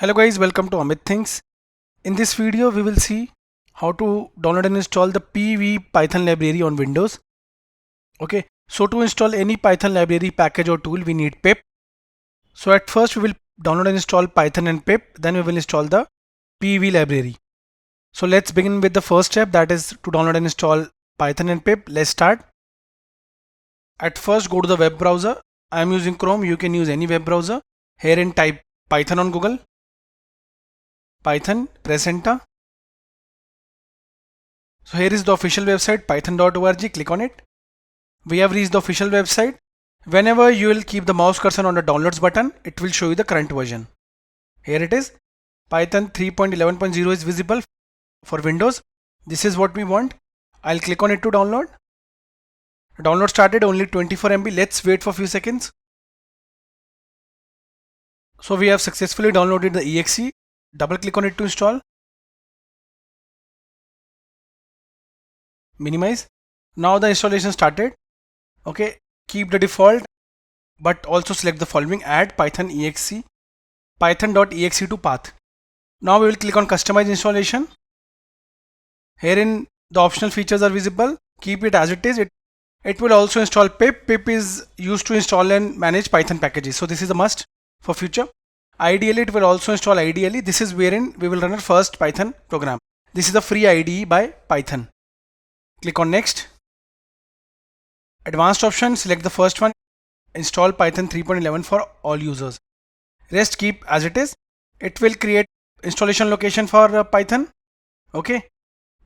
Hello guys, welcome to Amit Things. In this video we will see how to download and install the PeeWee Python library on Windows. Okay, so to install any Python library package or tool we need pip. So at first we will download and install Python and pip, then we will install the PeeWee library. So let's begin with the first step, that is to download and install Python and pip. Let's start. At first go to the web browser. I am using Chrome, you can use any web browser. Herein type Python on Google. Python, press enter. So here is the official website python.org, click on it. We have reached the official website. Whenever you will keep the mouse cursor on the downloads button, it will show you the current version. Here it is. Python 3.11.0 is visible for Windows. This is what we want. I'll click on it to download. Download started, only 24 MB. Let's wait for a few seconds. So we have successfully downloaded the exe. Double click on it to install. Minimize. Now the installation started. Okay, keep the default, but also select the following: add python exe, python.exe to path. Now we will click on customize installation. Herein the optional features are visible. Keep it as it is. It will also install pip. Pip is used to install and manage Python packages. So this is a must for future. Ideally, it will also install IDE. This is wherein we will run our first Python program. This is the free IDE by Python. Click on next. Advanced option, select the first one. Install Python 3.11 for all users. Rest keep as it is. It will create installation location for Python. Okay.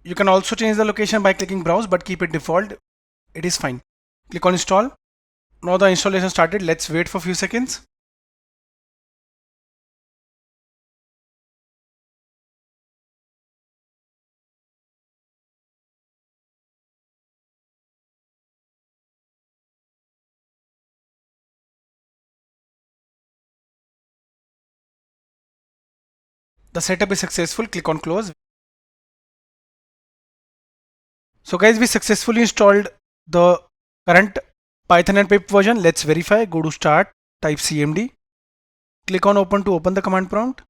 You can also change the location by clicking browse, but keep it default. It is fine. Click on install. Now the installation started. Let's wait for a few seconds. The setup is successful. Click on close. So guys, we successfully installed the current Python and pip version. Let's verify. Go to start, type cmd. Click on open to open the command prompt.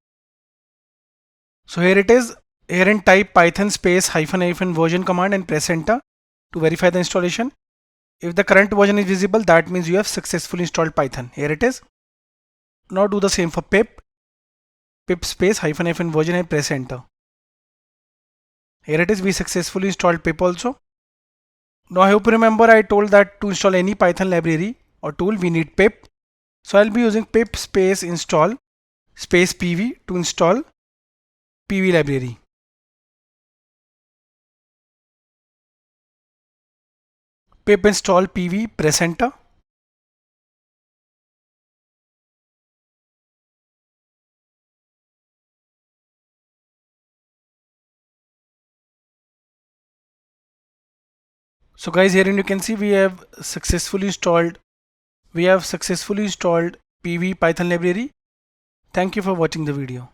So here it is. Herein type python space -- version command and press enter to verify the installation. If the current version is visible, that means you have successfully installed Python. Here it is. Now do the same for pip. Pip space -- version and press enter. Here it is. We successfully installed pip also. Now I hope you remember I told that to install any Python library or tool we need pip. So I'll be using pip space install space PeeWee to install PeeWee library. Pip install PeeWee, press enter. So guys, here you can see we have successfully installed PeeWee Python library. Thank you for watching the video.